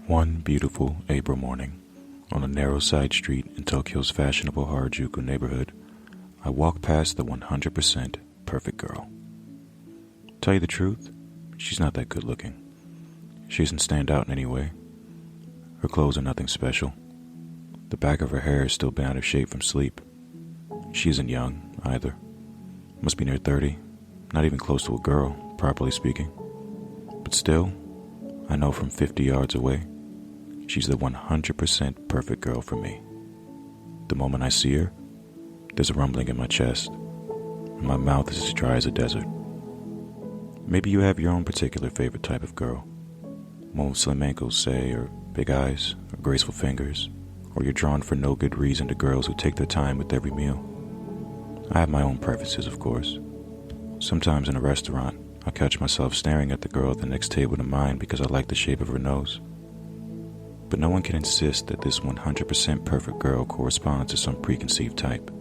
One beautiful April morning, on a narrow side street in Tokyo's fashionable Harajuku neighborhood, I walked past the 100% perfect girl. Tell you the truth, she's not that good looking. She doesn't stand out in any way. Her clothes are nothing special. The back of her hair is still bent out of shape from sleep. She isn't young, either. Must be near 30, not even close to a girl, properly speaking. But still, I know from 50 yards away, she's the 100% perfect girl for me. The moment I see her, there's a rumbling in my chest, and my mouth is as dry as a desert. Maybe you have your own particular favorite type of girl. One with slim ankles, say, or big eyes, or graceful fingers, or you're drawn for no good reason to girls who take their time with every meal. I have my own preferences, of course. Sometimes in a restaurant, I catch myself staring at the girl at the next table to mine because I like the shape of her nose. But no one can insist that this 100% perfect girl corresponds to some preconceived type.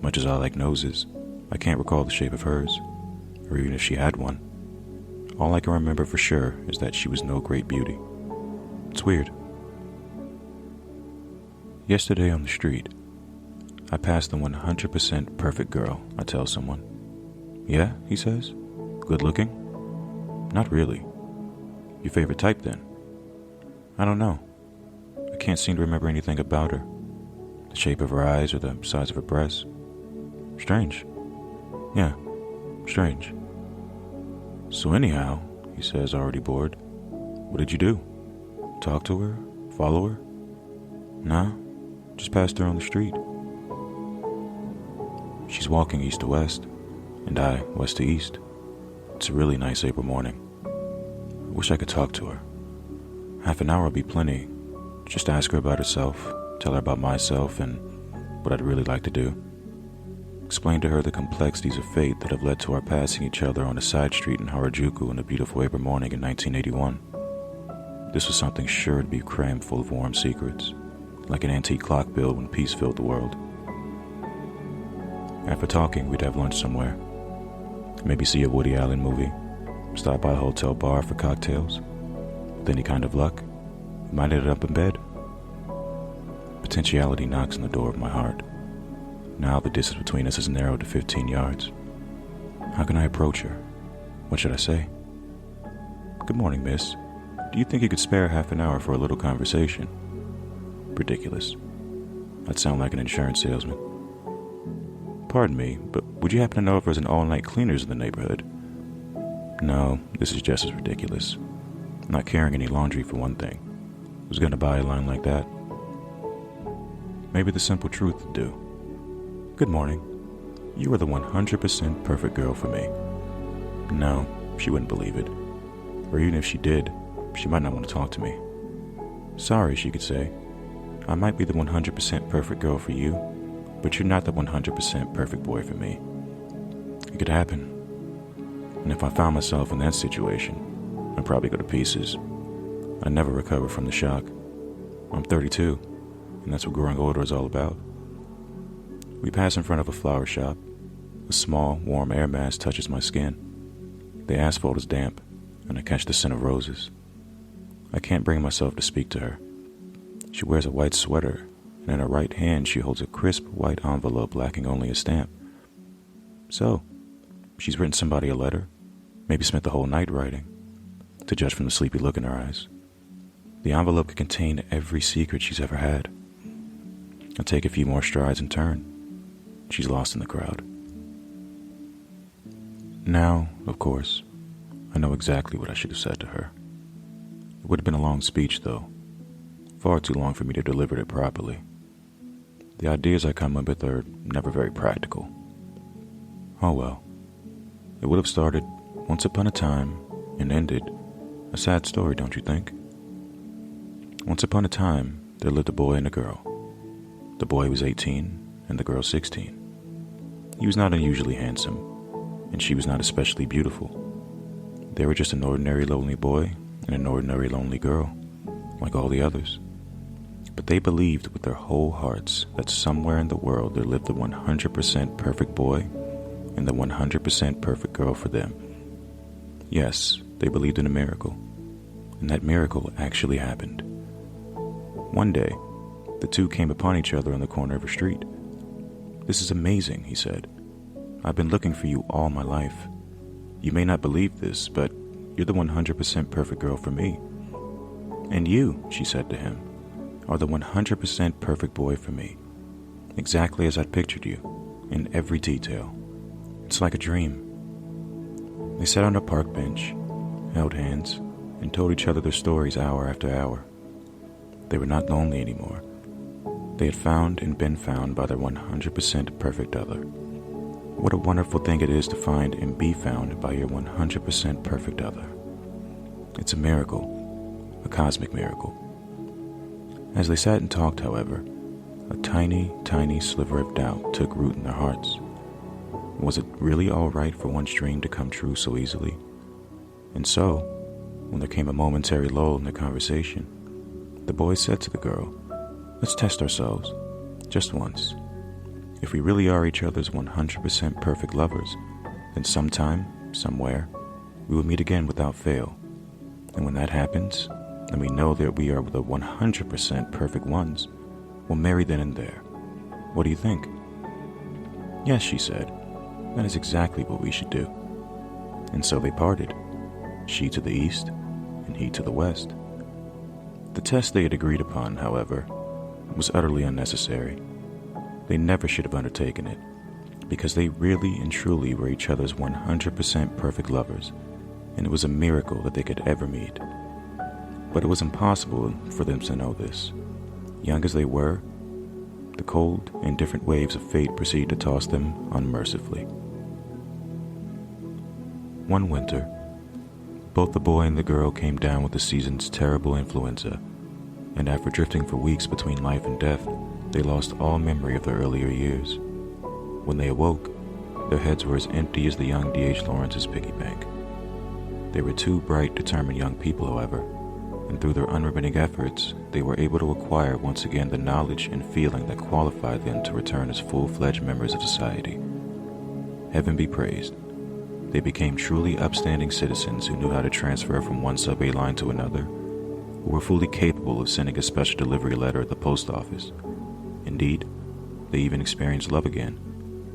Much as I like noses, I can't recall the shape of hers, or even if she had one. All I can remember for sure is that she was no great beauty. It's weird. Yesterday on the street, I passed the 100% perfect girl, I tell someone. Yeah, he says. Good looking? Not really. Your favorite type then? I don't know. I can't seem to remember anything about her. The shape of her eyes or the size of her breasts. Strange. Yeah, strange. So anyhow, he says, already bored, what did you do? Talk to her? Follow her? Nah, just passed her on the street. She's walking east to west, and I west to east. It's a really nice April morning. I wish I could talk to her. Half an hour would be plenty. Just ask her about herself, tell her about myself, and what I'd really like to do. Explain to her the complexities of fate that have led to our passing each other on a side street in Harajuku on a beautiful April morning in 1981. This was something sure to be crammed full of warm secrets, like an antique clock built when peace filled the world. After talking, we'd have lunch somewhere. Maybe see a Woody Allen movie, stop by a hotel bar for cocktails. With any kind of luck, we might end up in bed. Potentiality knocks on the door of my heart. Now the distance between us has narrowed to 15 yards. How can I approach her? What should I say? Good morning, miss. Do you think you could spare half an hour for a little conversation? Ridiculous. I'd sound like an insurance salesman. Pardon me, but would you happen to know if there's an all-night cleaners in the neighborhood? No, this is just as ridiculous. I'm not carrying any laundry for one thing. Who's going to buy a line like that? Maybe the simple truth would do. Good morning. You are the 100% perfect girl for me. No, she wouldn't believe it. Or even if she did, she might not want to talk to me. Sorry, she could say. I might be the 100% perfect girl for you, but you're not the 100% perfect boy for me. It could happen. And if I found myself in that situation, I'd probably go to pieces. I'd never recover from the shock. I'm 32, and that's what growing older is all about. We pass in front of a flower shop. A small, warm air mass touches my skin. The asphalt is damp, and I catch the scent of roses. I can't bring myself to speak to her. She wears a white sweater, and in her right hand she holds a crisp white envelope lacking only a stamp. So, she's written somebody a letter, maybe spent the whole night writing, to judge from the sleepy look in her eyes. The envelope could contain every secret she's ever had. I take a few more strides and turn. She's lost in the crowd. Now, of course, I know exactly what I should have said to her. It would have been a long speech, though. Far too long for me to deliver it properly. The ideas I come up with are never very practical. Oh well. It would have started once upon a time and ended a sad story, don't you think? Once upon a time, there lived a boy and a girl. The boy was 18 and the girl 16. He was not unusually handsome, and she was not especially beautiful. They were just an ordinary lonely boy and an ordinary lonely girl, like all the others. But they believed with their whole hearts that somewhere in the world there lived the 100% perfect boy and the 100% perfect girl for them. Yes, they believed in a miracle, and that miracle actually happened. One day, the two came upon each other on the corner of a street. "This is amazing," he said. "I've been looking for you all my life. You may not believe this, but you're the 100% perfect girl for me. And you," she said to him, "are the 100% perfect boy for me. Exactly as I'd pictured you, in every detail. It's like a dream." They sat on a park bench, held hands, and told each other their stories hour after hour. They were not lonely anymore. They had found and been found by their 100% perfect other. What a wonderful thing it is to find and be found by your 100% perfect other. It's a miracle, a cosmic miracle. As they sat and talked, however, a tiny, tiny sliver of doubt took root in their hearts. Was it really all right for one's dream to come true so easily? And so, when there came a momentary lull in their conversation, the boy said to the girl, "Let's test ourselves, just once. If we really are each other's 100% perfect lovers, then sometime, somewhere, we will meet again without fail. And when that happens, and we know that we are the 100% perfect ones, we'll marry then and there. What do you think?" "Yes," she said, "that is exactly what we should do." And so they parted, she to the east and he to the west. The test they had agreed upon, however, was utterly unnecessary. They never should have undertaken it, because they really and truly were each other's 100% perfect lovers, and it was a miracle that they could ever meet. But it was impossible for them to know this. Young as they were, the cold and different waves of fate proceeded to toss them unmercifully. One winter, both the boy and the girl came down with the season's terrible influenza, and after drifting for weeks between life and death, they lost all memory of their earlier years. When they awoke, their heads were as empty as the young D.H. Lawrence's piggy bank. They were two bright, determined young people, however, and through their unremitting efforts, they were able to acquire once again the knowledge and feeling that qualified them to return as full-fledged members of society. Heaven be praised. They became truly upstanding citizens who knew how to transfer from one subway line to another, who were fully capable of sending a special delivery letter at the post office. Indeed, they even experienced love again,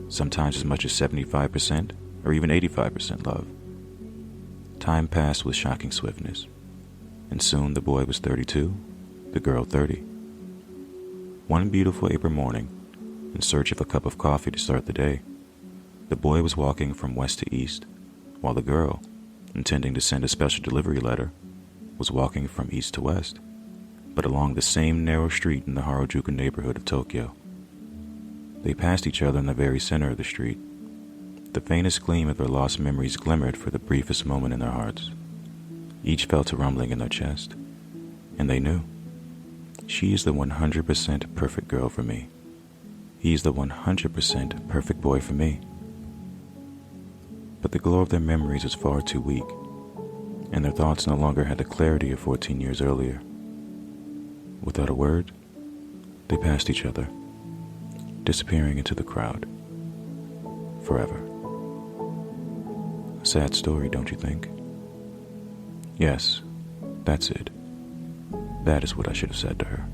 sometimes as much as 75% or even 85% love. Time passed with shocking swiftness, and soon the boy was 32, the girl 30. One beautiful April morning, in search of a cup of coffee to start the day, the boy was walking from west to east, while the girl, intending to send a special delivery letter, was walking from east to west, but along the same narrow street in the Harajuku neighborhood of Tokyo. They passed each other in the very center of the street. The faintest gleam of their lost memories glimmered for the briefest moment in their hearts. Each felt a rumbling in their chest, and they knew. She is the 100% perfect girl for me. He is the 100% perfect boy for me. But the glow of their memories was far too weak, and their thoughts no longer had the clarity of 14 years earlier. Without a word, they passed each other, disappearing into the crowd. Forever. A sad story, don't you think? Yes, that's it. That is what I should have said to her.